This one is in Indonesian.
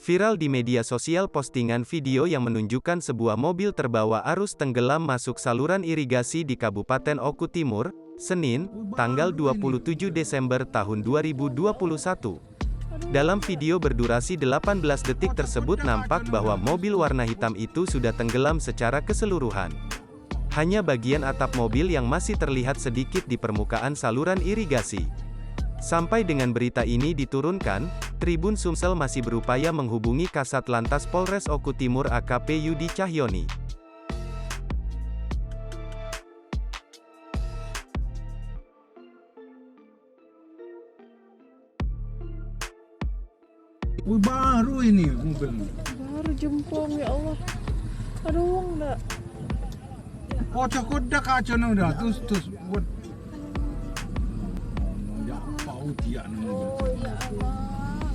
Viral di media sosial postingan video yang menunjukkan sebuah mobil terbawa arus tenggelam masuk saluran irigasi di Kabupaten Oku Timur, Senin, tanggal 27 Desember tahun 2021. Dalam video berdurasi 18 detik tersebut nampak bahwa mobil warna hitam itu sudah tenggelam secara keseluruhan. Hanya bagian atap mobil yang masih terlihat sedikit di permukaan saluran irigasi. Sampai dengan berita ini diturunkan, Tribun Sumsel masih berupaya menghubungi Kasat Lantas Polres Oku Timur AKP Yudi Cahyoni. Baru ini mobil. Baru jempol, ya Allah. Aduh, enggak. Kocok kodak kacau udah terus buat. Ya, apa dia namanya? Oh, ya Allah.